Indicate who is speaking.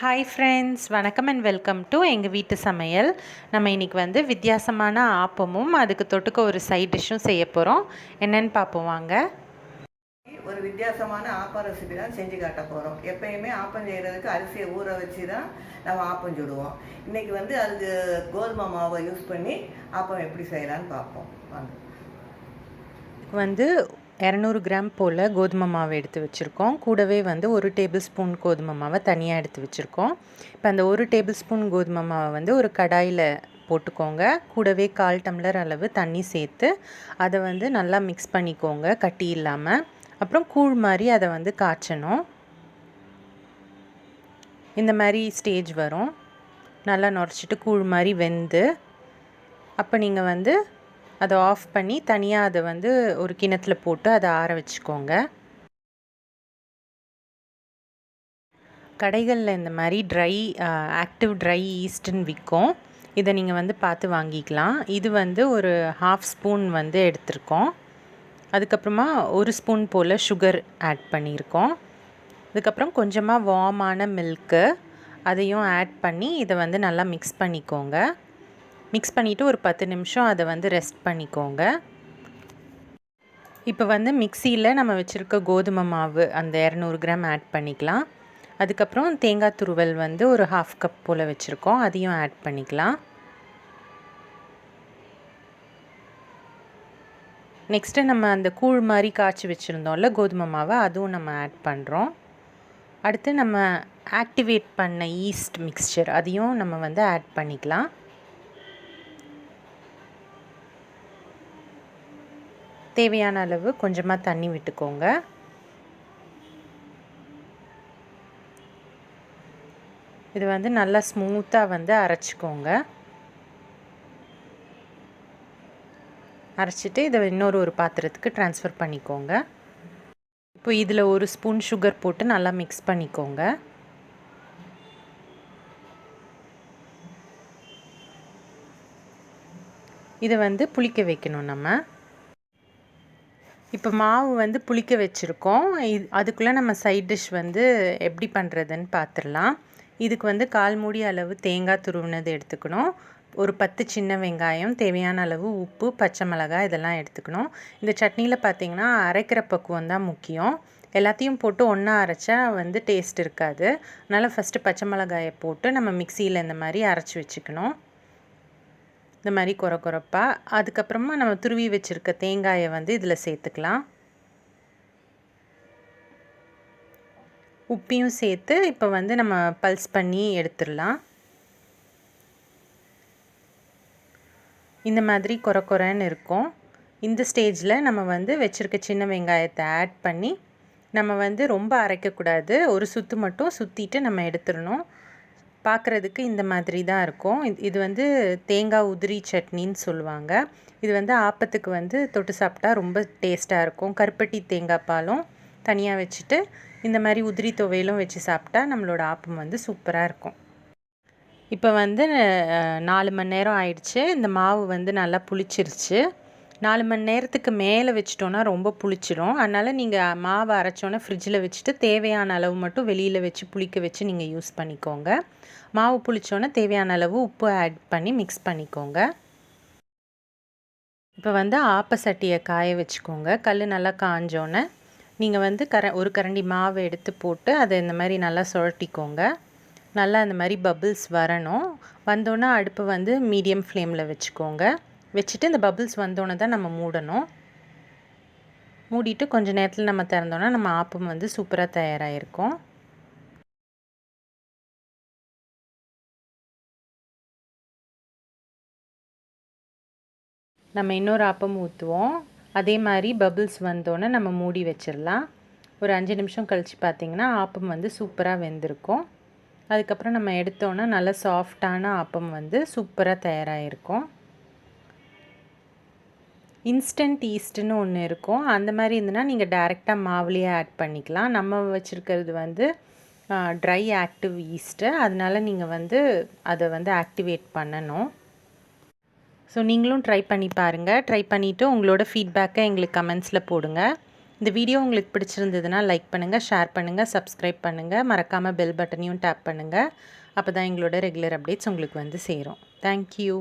Speaker 1: Hi friends, வணக்கம் and welcome to எங்கள் வீட்டு சமையல். நம்ம இன்றைக்கி வந்து வித்தியாசமான ஆப்பமும் அதுக்கு தொட்டுக்க ஒரு சைட் டிஷ்ஷும் செய்ய போகிறோம். என்னென்னு பார்ப்போம் வாங்க.
Speaker 2: ஒரு வித்தியாசமான ஆப்பம் ரெசிபி தான் செஞ்சு காட்ட போகிறோம். எப்பயுமே ஆப்பம் செய்கிறதுக்கு அரிசியை ஊற வச்சு தான் நம்ம ஆப்பம் சுடுவோம். இன்றைக்கி வந்து அதுக்கு கோதுமை மாவை யூஸ் பண்ணி ஆப்பம் எப்படி செய்யலான்னு பார்ப்போம் வாங்க.
Speaker 1: வந்து 200 கிராம் போல் கோதுமை மாவு எடுத்து வச்சுருக்கோம். கூடவே வந்து 1 டேபிள் ஸ்பூன் கோதுமை மாவை தனியாக எடுத்து வச்சுருக்கோம். இப்போ அந்த 1 டேபிள் ஸ்பூன் கோதுமை மாவை வந்து ஒரு கடாயில் போட்டுக்கோங்க. கூடவே 1/4 டம்ளர் அளவு தண்ணி சேர்த்து அதை வந்து நல்லா மிக்ஸ் பண்ணிக்கோங்க, கட்டி இல்லாமல். அப்புறம் கூழ் மாதிரி அதை வந்து காய்ச்சணும். இந்த மாதிரி ஸ்டேஜ் வரும். நல்லா நுரைச்சிட்டு கூழ் மாதிரி வெந்து, அப்போ நீங்கள் வந்து அதை ஆஃப் பண்ணி தனியாக அதை வந்து ஒரு கிணத்துல போட்டு அதை ஆற வச்சுக்கோங்க. கடைகளில் இந்த மாதிரி ஆக்டிவ் ட்ரை ஈஸ்ட்டுன்னு விற்கும். இதை நீங்கள் வந்து பார்த்து வாங்கிக்கலாம். இது வந்து ஒரு 1/2 ஸ்பூன் வந்து எடுத்திருக்கோம். அதுக்கப்புறமா 1 ஸ்பூன் போல் சுகர் ஆட் பண்ணியிருக்கோம். அதுக்கப்புறம் கொஞ்சமாக வார்மான மில்க்கு அதையும் ஆட் பண்ணி இதை வந்து நல்லா மிக்ஸ் பண்ணிக்கோங்க. மிக்ஸ் பண்ணிவிட்டு ஒரு 10 நிமிஷம் அதை வந்து ரெஸ்ட் பண்ணிக்கோங்க. இப்போ வந்து மிக்சியில் நம்ம வச்சுருக்க கோதுமை மாவு அந்த 200 கிராம் ஆட் பண்ணிக்கலாம். அதுக்கப்புறம் தேங்காய் துருவல் வந்து ஒரு 1/2 கப் போல் வச்சுருக்கோம், அதையும் ஆட் பண்ணிக்கலாம். நெக்ஸ்ட்டு நம்ம அந்த கூழ் மாதிரி காய்ச்சி வச்சுருந்தோம்ல கோதுமை மாவை, அதுவும் நம்ம ஆட் பண்ணுறோம். அடுத்து நம்ம ஆக்டிவேட் பண்ண ஈஸ்ட் மிக்ஸ்சர் அதையும் நம்ம வந்து ஆட் பண்ணிக்கலாம். தேவையான அளவு கொஞ்சமாக தண்ணி விட்டுக்கோங்க. இது வந்து நல்லா ஸ்மூத்தாக வந்து அரைச்சிக்கோங்க. அரைச்சிட்டு இதை ஒரு பாத்திரத்துக்கு ட்ரான்ஸ்ஃபர் பண்ணிக்கோங்க. இப்போ இதில் 1 ஸ்பூன் சுகர் போட்டு நல்லா மிக்ஸ் பண்ணிக்கோங்க. இதை வந்து புளிக்க வைக்கணும் நம்ம. இப்போ மாவு வந்து புளிக்க வச்சுருக்கோம். அதுக்குள்ளே நம்ம சைட் டிஷ் வந்து எப்படி பண்ணுறதுன்னு பார்த்துடலாம். இதுக்கு வந்து 1/4 மூடி அளவு தேங்காய் துருவினது எடுத்துக்கணும். ஒரு 10 சின்ன வெங்காயம், தேவையான அளவு உப்பு, பச்சை மிளகாய் இதெல்லாம் எடுத்துக்கணும். இந்த சட்னியில் பார்த்திங்கன்னா அரைக்கிற பக்குவம் தான் முக்கியம். எல்லாத்தையும் போட்டு ஒன்றா அரைச்சா வந்து டேஸ்ட் இருக்காது. அதனால் ஃபஸ்ட்டு பச்சை மிளகாயை போட்டு நம்ம மிக்சியில் இந்த மாதிரி அரைச்சி வச்சுக்கணும், இந்த மாதிரி கொரப்பாக. அதுக்கப்புறமா நம்ம துருவி வச்சுருக்க தேங்காயை வந்து இதில் சேர்த்துக்கலாம். உப்பையும் சேர்த்து இப்போ வந்து நம்ம பல்ஸ் பண்ணி எடுத்துடலாம். இந்த மாதிரி கொரன்னு இருக்கும். இந்த ஸ்டேஜில் நம்ம வந்து வச்சுருக்க சின்ன வெங்காயத்தை ஆட் பண்ணி நம்ம வந்து ரொம்ப அரைக்கக்கூடாது, ஒரு சுற்று மட்டும் சுற்றிட்டு நம்ம எடுத்துடணும். பார்க்குறதுக்கு இந்த மாதிரி தான் இருக்கும். இது வந்து தேங்காய் உதிரி சட்னின்னு சொல்லுவாங்க. இது வந்து ஆப்பத்துக்கு வந்து தொட்டு சாப்பிட்டா ரொம்ப டேஸ்ட்டாக இருக்கும். கருப்பட்டி தேங்காய் பாலும் தனியாக வச்சுட்டு இந்த மாதிரி உதிரி துவையிலும் வச்சு சாப்பிட்டா நம்மளோட ஆப்பம் வந்து சூப்பராக இருக்கும். இப்போ வந்து 4 மணி நேரம் ஆயிடுச்சு. இந்த மாவு வந்து நல்லா புளிச்சிருச்சு. 4 மணி நேரத்துக்கு மேலே வச்சிட்டோன்னா ரொம்ப புளிச்சிடும். அதனால் நீங்கள் மாவை அரைச்சோன்னே ஃப்ரிட்ஜில் வச்சுட்டு தேவையான அளவு மட்டும் வெளியில் வச்சு புளிக்க வச்சு நீங்கள் யூஸ் பண்ணிக்கோங்க. மாவு புளிச்சோன்னே தேவையான அளவு உப்பு ஆட் பண்ணி மிக்ஸ் பண்ணிக்கோங்க. இப்போ வந்து ஆப்ப சட்டியை காய வச்சுக்கோங்க. கல் நல்லா காஞ்சோன்னே நீங்கள் வந்து ஒரு கரண்டி மாவை எடுத்து போட்டு அதை இந்த மாதிரி நல்லா சுழட்டிக்கோங்க. நல்லா இந்த மாதிரி பபிள்ஸ் வரணும். வந்தோன்னே அடுப்பு வந்து மீடியம் ஃப்ளேமில் வச்சுக்கோங்க. வச்சுட்டு இந்த பபிள்ஸ் வந்தோன்னே தான் நம்ம மூடணும். மூடிட்டு கொஞ்சம் நேரத்தில் நம்ம திறந்தோன்னா நம்ம ஆப்பம் வந்து சூப்பராக தயாராகிருக்கும். நம்ம இன்னொரு ஆப்பம் ஊற்றுவோம். அதே மாதிரி பபிள்ஸ் வந்தோன்னே நம்ம மூடி வச்சிடலாம். ஒரு 5 நிமிஷம் கழித்து பார்த்திங்கன்னா ஆப்பம் வந்து சூப்பராக வெந்திருக்கும். அதுக்கப்புறம் நம்ம எடுத்தோன்னா நல்லா சாஃப்டான ஆப்பம் வந்து சூப்பராக தயாராகிருக்கும். இன்ஸ்டன்ட் ஈஸ்ட்டுன்னு ஒன்று இருக்கும். அந்த மாதிரி இருந்துன்னா நீங்கள் டைரெக்டாக மாவுலேயே ஆட் பண்ணிக்கலாம். நம்ம வச்சுருக்கிறது வந்து ட்ரை ஆக்டிவ் ஈஸ்ட்டு, அதனால் நீங்கள் வந்து அதை வந்து ஆக்டிவேட் பண்ணணும். ஸோ நீங்களும் ட்ரை பண்ணி பாருங்கள். ட்ரை பண்ணிவிட்டு உங்களோட ஃபீட்பேக்கை எங்களுக்கு கமெண்ட்ஸில் போடுங்க. இந்த வீடியோ உங்களுக்கு பிடிச்சிருந்ததுன்னா லைக் பண்ணுங்கள், ஷேர் பண்ணுங்கள், சப்ஸ்கிரைப் பண்ணுங்கள். மறக்காமல் பெல் பட்டனையும் டேப் பண்ணுங்கள். அப்போ தான் எங்களோட ரெகுலர் அப்டேட்ஸ் உங்களுக்கு வந்து சேரும். தேங்க்யூ.